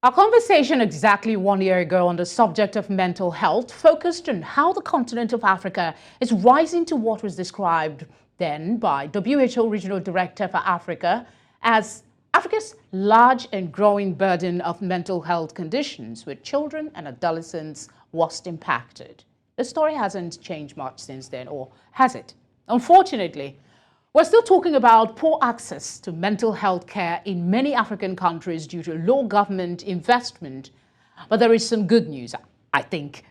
Our conversation exactly 1 year ago on the subject of mental health focused on how the continent of Africa is rising to what was described then by WHO Regional Director for Africa as Africa's large and growing burden of mental health conditions, with children and adolescents worst impacted. The story hasn't changed much since then, or has it? Unfortunately, we're still talking about poor access to mental health care in many African countries due to low government investment. But there is some good news, I think.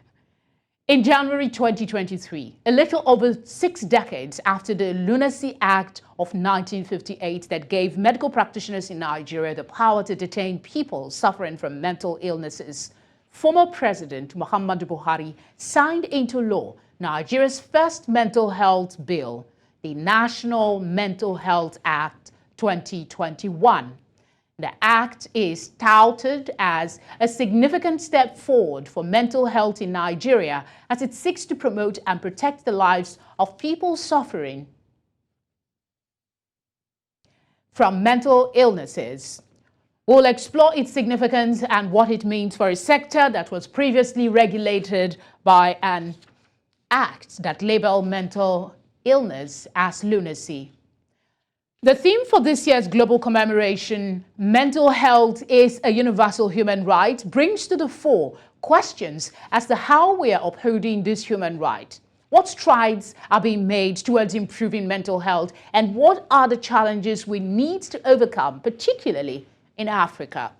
In January 2023, a little over 6 decades after the Lunacy Act of 1958 that gave medical practitioners in Nigeria the power to detain people suffering from mental illnesses, former President Muhammadu Buhari signed into law Nigeria's first mental health bill, the National Mental Health Act 2021. The act is touted as a significant step forward for mental health in Nigeria as it seeks to promote and protect the lives of people suffering from mental illnesses. We'll explore its significance and what it means for a sector that was previously regulated by an act that labeled mental illness as lunacy. The theme for this year's global commemoration, Mental Health is a Universal Human Right, brings to the fore questions as to how we are upholding this human right. What strides are being made towards improving mental health, and what are the challenges we need to overcome, particularly in Africa?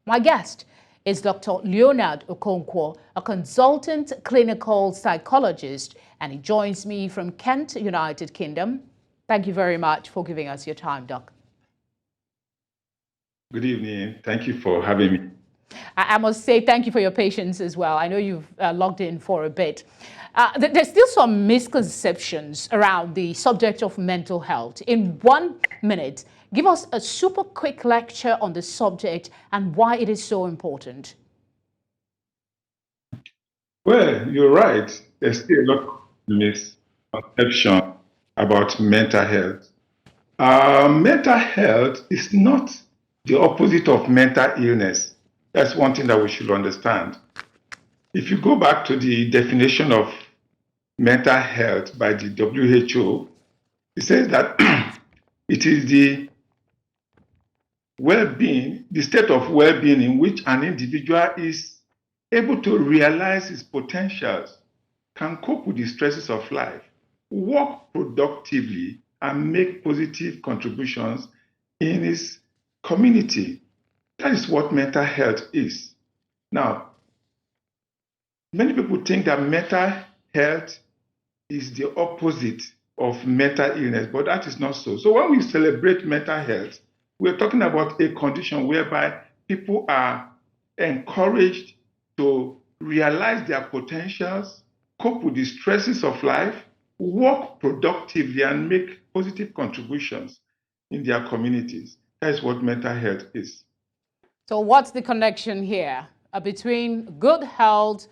My guest is Dr. Leonard Okonkwo, a consultant clinical psychologist, and he joins me from Kent, United Kingdom. Thank you very much for giving us your time, Doc. Good evening. Thank you for having me. I must say thank you for your patience as well. I know you've logged in for a bit. There's still some misconceptions around the subject of mental health. In 1 minute, give us a super quick lecture on the subject and why it is so important. Well, you're right. There's still a lot of misconception about mental health. Mental health is not the opposite of mental illness. That's one thing that we should understand. If you go back to the definition of mental health by the WHO, it says that it is the well-being, the state of well-being in which an individual is able to realize his potentials, can cope with the stresses of life, work productively, and make positive contributions in his community. That is what mental health is. Now, many people think that mental health is the opposite of mental illness, but that is not so. So when we celebrate mental health, we're talking about a condition whereby people are encouraged to realize their potentials, cope with the stresses of life, work productively, and make positive contributions in their communities. That is what mental health is. So what's the connection here between good health,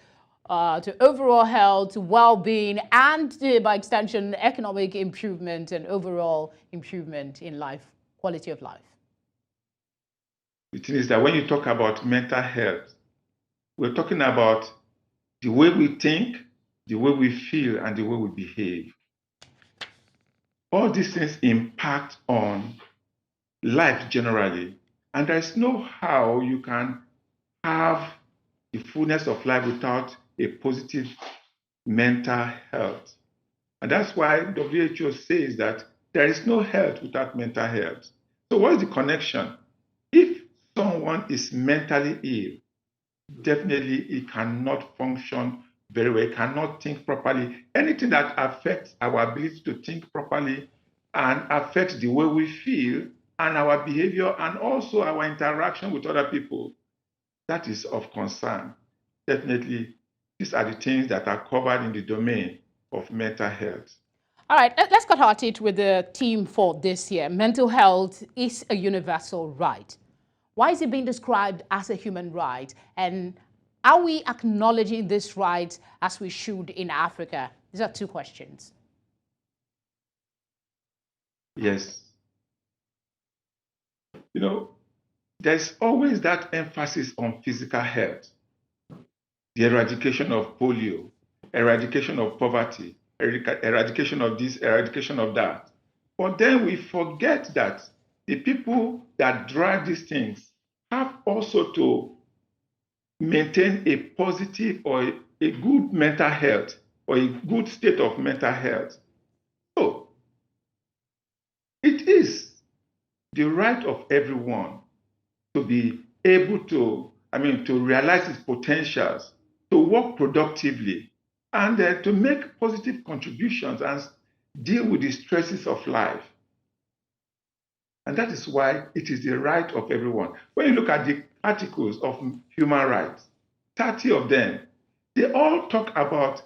to overall health, well-being, and by extension, economic improvement and overall improvement in life, quality of life? It is that when you talk about mental health, we're talking about the way we think, the way we feel, and the way we behave. All these things impact on life generally, and there's no how you can have the fullness of life without a positive mental health. And that's why WHO says that there is no health without mental health. So what is the connection? If someone is mentally ill, definitely he cannot function very well, he cannot think properly. Anything that affects our ability to think properly and affects the way we feel and our behavior and also our interaction with other people, that is of concern. Definitely, these are the things that are covered in the domain of mental health. All right, let's get at it with the theme for this year. Mental health is a universal right. Why is it being described as a human right? And are we acknowledging this right as we should in Africa? These are two questions. Yes. You know, there's always that emphasis on physical health, the eradication of polio, eradication of poverty, eradication of this, eradication of that. But then we forget that the people that drive these things have also to maintain a positive or a good mental health or a good state of mental health. So it is the right of everyone to be able to, to realize its potentials, to work productively, and to make positive contributions and deal with the stresses of life. And that is why it is the right of everyone. When you look at the articles of human rights, 30 of them, they all talk about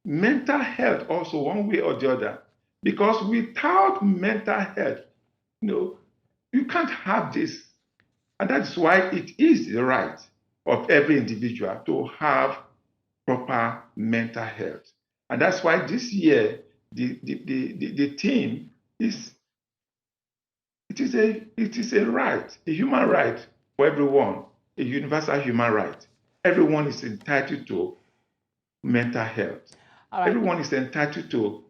mental health also one way or the other. Because without mental health, you can't have this. And that's why it is the right of every individual to have proper mental health. And that's why this year, the theme is, it is a right, a human right for everyone, a universal human right. Everyone is entitled to mental health. All right. Everyone is entitled to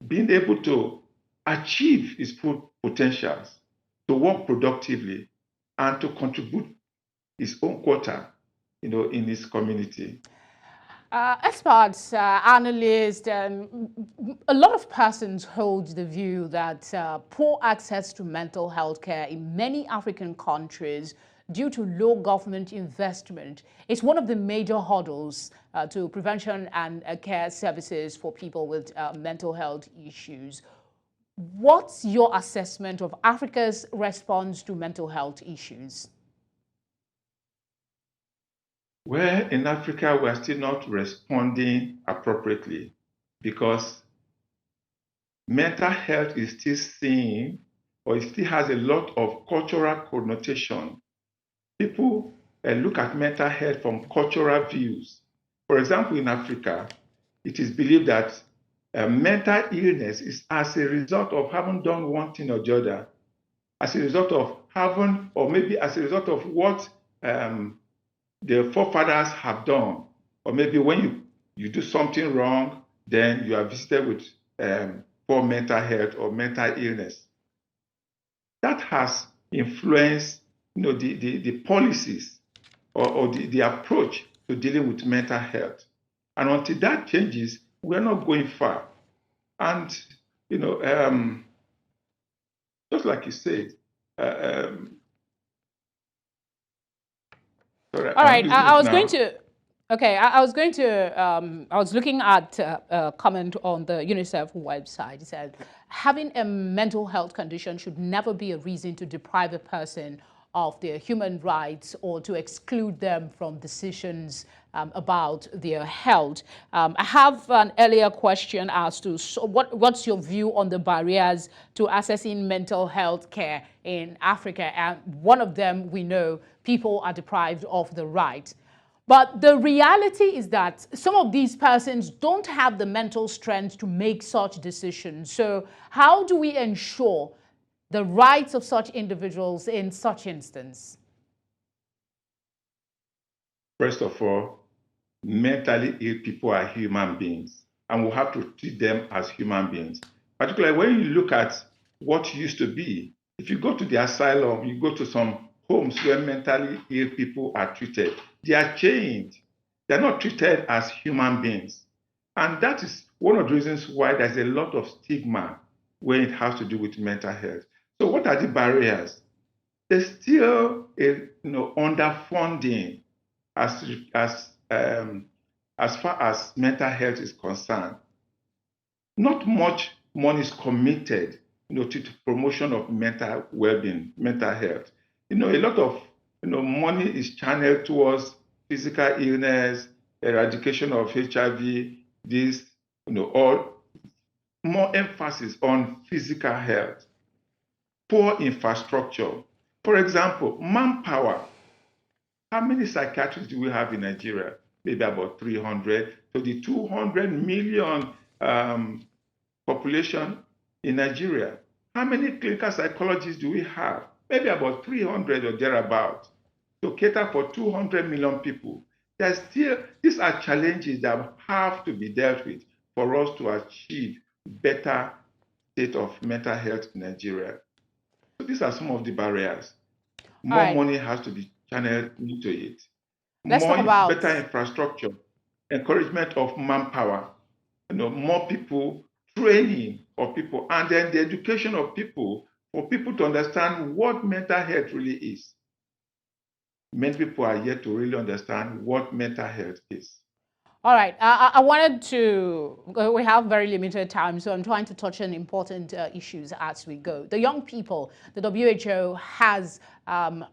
being able to achieve his full potentials, to work productively, and to contribute his own quota, in his community. Experts, analysts, a lot of persons hold the view that poor access to mental health care in many African countries due to low government investment is one of the major hurdles to prevention and care services for people with mental health issues. What's your assessment of Africa's response to mental health issues? Well, in Africa, we are still not responding appropriately because mental health is still seen, or it still has a lot of cultural connotation. People look at mental health from cultural views. For example, in Africa, it is believed that mental illness is as a result of having done one thing or the other, as a result of having, or maybe as a result of what the forefathers have done, or maybe when you do something wrong, then you are visited with poor mental health or mental illness. That has influenced, the policies or the approach to dealing with mental health. And until that changes, we're not going far. And just like you said. Sorry, all right, I was going to. Okay, I was going to. I was looking at a comment on the UNICEF website. It said, having a mental health condition should never be a reason to deprive a person of their human rights or to exclude them from decisions about their health. I have an earlier question as to what's your view on the barriers to accessing mental health care in Africa? And one of them, we know, people are deprived of the right. But the reality is that some of these persons don't have the mental strength to make such decisions. So how do we ensure the rights of such individuals in such instance? First of all, mentally ill people are human beings, and we have to treat them as human beings. Particularly when you look at what used to be, if you go to the asylum, you go to some homes where mentally ill people are treated, they are changed. They're not treated as human beings. And that is one of the reasons why there's a lot of stigma when it has to do with mental health. So what are the barriers? There's still a underfunding as far as mental health is concerned. Not much money is committed to the promotion of mental well-being, mental health. A lot of money is channeled towards physical illness, eradication of HIV, or more emphasis on physical health, poor infrastructure. For example, manpower. How many psychiatrists do we have in Nigeria? Maybe about 300. So the 200 million population in Nigeria. How many clinical psychologists do we have? maybe about 300 or thereabout, to cater for 200 million people. These are challenges that have to be dealt with for us to achieve better state of mental health in Nigeria. So these are some of the barriers. More money has to be channeled into it. Let's talk about better infrastructure, encouragement of manpower, more people, training of people, and then the education of people for people to understand what mental health really is. Many people are yet to really understand what mental health is. All right. I wanted to, we have very limited time, so I'm trying to touch on important issues as we go. The young people, the WHO has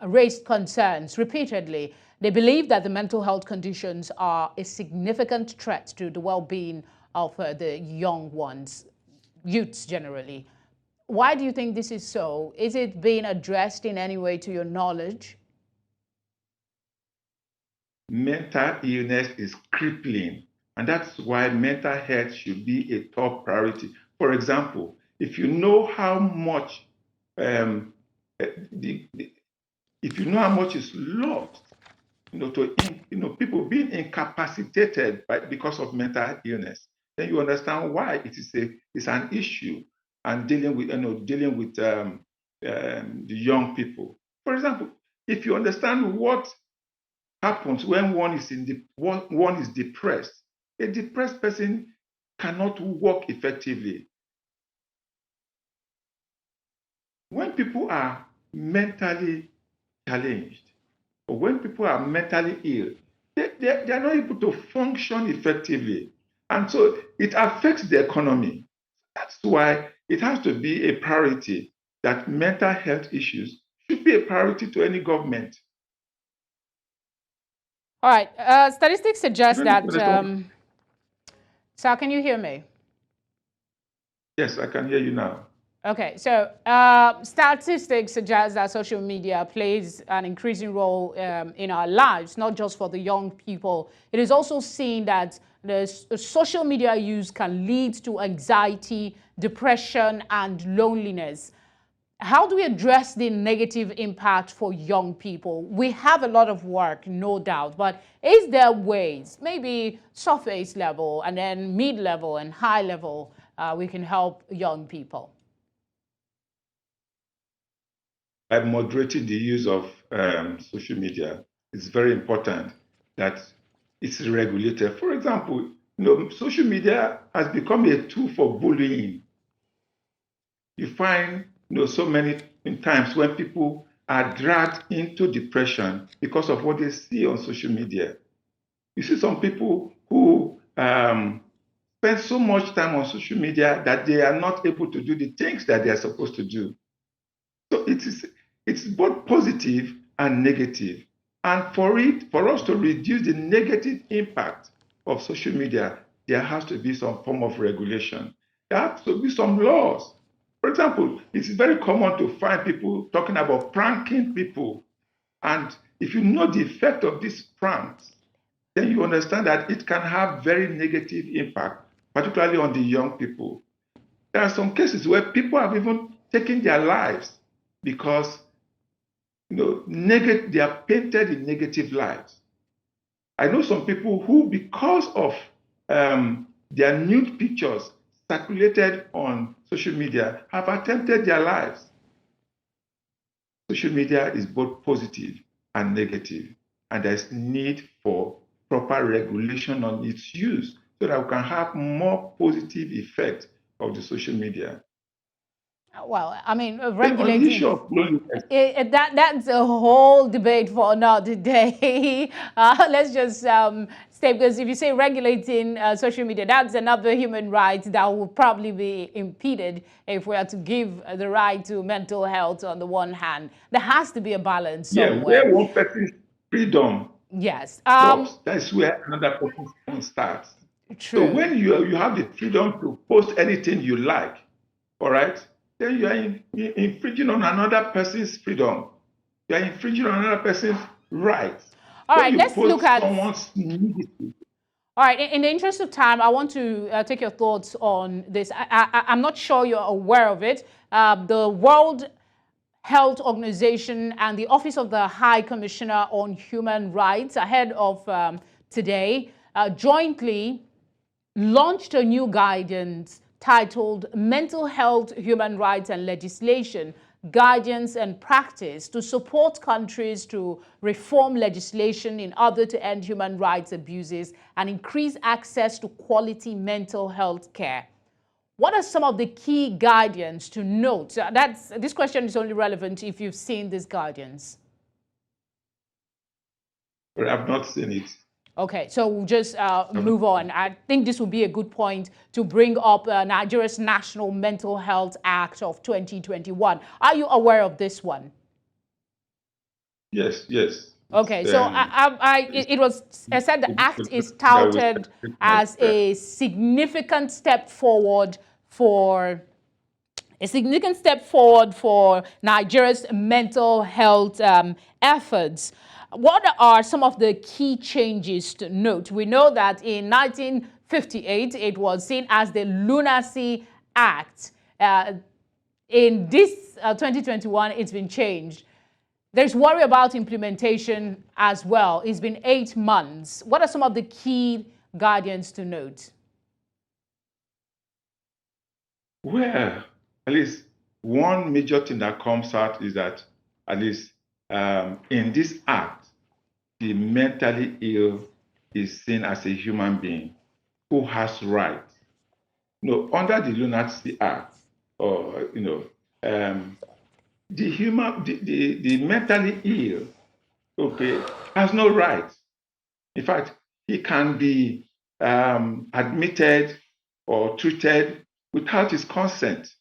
raised concerns repeatedly. They believe that the mental health conditions are a significant threat to the well-being of the young ones, youths generally. Why do you think this is so? Is it being addressed in any way to your knowledge? Mental illness is crippling, and that's why mental health should be a top priority. For example, if you know how much if you know how much is lost, people being incapacitated because of mental illness, then you understand why it's an issue and dealing with the young people. For example, if you understand what happens when one is depressed. A depressed person cannot work effectively. When people are mentally challenged, or when people are mentally ill, they are not able to function effectively. And so it affects the economy. That's why it has to be a priority that mental health issues should be a priority to any government. All right. Statistics suggest that. Sir, can you hear me? Yes, I can hear you now. Okay, so statistics suggest that social media plays an increasing role in our lives, not just for the young people. It is also seen that the social media use can lead to anxiety, depression, and loneliness. How do we address the negative impact for young people? We have a lot of work, no doubt, but is there ways, maybe surface level and then mid-level and high level, we can help young people? By moderating the use of social media, it's very important that it's regulated. For example, social media has become a tool for bullying. You find so many times when people are dragged into depression because of what they see on social media. You see some people who spend so much time on social media that they are not able to do the things that they are supposed to do. So it's both positive and negative. And for us to reduce the negative impact of social media, there has to be some form of regulation. There has to be some laws. For example, it's very common to find people talking about pranking people. And if you know the effect of these pranks, then you understand that it can have very negative impact, particularly on the young people. There are some cases where people have even taken their lives because they are painted in negative lights. I know some people who, because of their nude pictures circulated on social media, have attempted their lives. Social media is both positive and negative, and there's need for proper regulation on its use so that we can have more positive effect of the social media. Well, I mean, regulating. On the issue of loneliness, that's a whole debate for another day. Let's just stay, because if you say regulating social media, that's another human right that will probably be impeded if we are to give the right to mental health on the one hand. There has to be a balance somewhere. Where one person's freedom Yes. stops, that's where another person's starts. True. So when you have the freedom to post anything you like, all right, then you are infringing on another person's freedom. You are infringing on another person's rights. All right, let's look at someone's nudity. All right, in the interest of time, I want to take your thoughts on this. I'm not sure you're aware of it. The World Health Organization and the Office of the High Commissioner on Human Rights ahead of today jointly launched a new guidance titled Mental Health, Human Rights and Legislation, Guidance and Practice to support countries to reform legislation in order to end human rights abuses and increase access to quality mental health care. What are some of the key guidance to note? This question is only relevant if you've seen this guidance. But I've not seen it. Okay, so we'll just move on. I think this will be a good point to bring up Nigeria's National Mental Health Act of 2021. Are you aware of this one? Yes, yes. Okay, so it was said the act is touted as a significant step forward for Nigeria's mental health efforts. What are some of the key changes to note? We know that in 1958, it was seen as the Lunacy Act. In this 2021, it's been changed. There's worry about implementation as well. It's been 8 months. What are some of the key guidance to note? Well, at least one major thing that comes out is that, at least in this act, the mentally ill is seen as a human being who has rights. Under the Lunacy Act, or the mentally ill, okay, has no rights. In fact, he can be admitted or treated without his consent.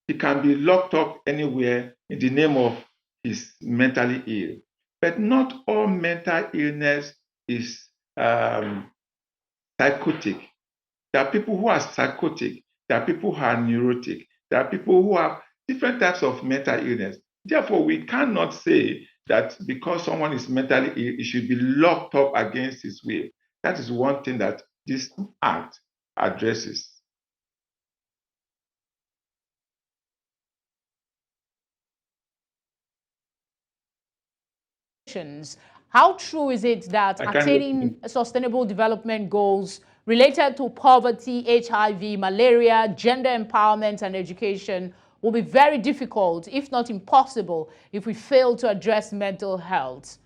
He can be locked up anywhere in the name of his mentally ill. But not all mental illness is psychotic. There are people who are psychotic. There are people who are neurotic. There are people who have different types of mental illness. Therefore, we cannot say that because someone is mentally ill, he should be locked up against his will. That is one thing that this act addresses. How true is it that attaining sustainable development goals related to poverty, HIV, malaria, gender empowerment, and education will be very difficult, if not impossible, if we fail to address mental health?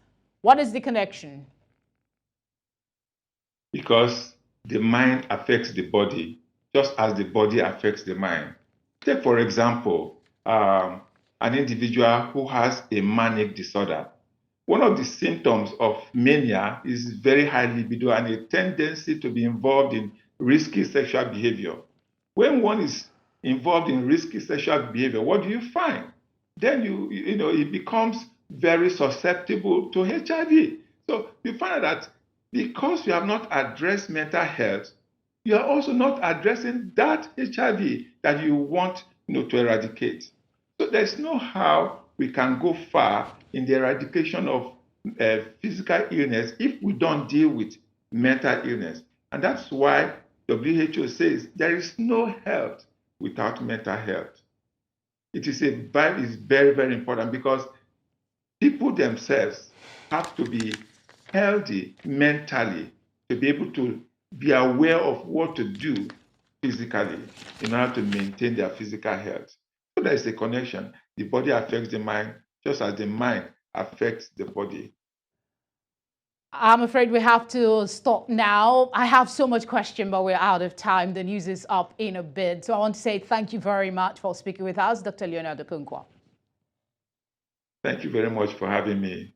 What is the connection? Because the mind affects the body, just as the body affects the mind. Take, for example, an individual who has a manic disorder. One of the symptoms of mania is very high libido and a tendency to be involved in risky sexual behavior. When one is involved in risky sexual behavior, what do you find? Then it becomes very susceptible to HIV. So you find that because you have not addressed mental health, you are also not addressing that HIV that you want to eradicate. So there's no how we can go far in the eradication of physical illness if we don't deal with mental illness. And that's why WHO says there is no health without mental health. It is very, very important because people themselves have to be healthy mentally to be able to be aware of what to do physically in order to maintain their physical health. So there is a connection. The body affects the mind just as the mind affects the body. I'm afraid we have to stop now. I have so much question, but we're out of time. The news is up in a bit. So I want to say thank you very much for speaking with us, Dr. Leonard Okonkwo. Thank you very much for having me.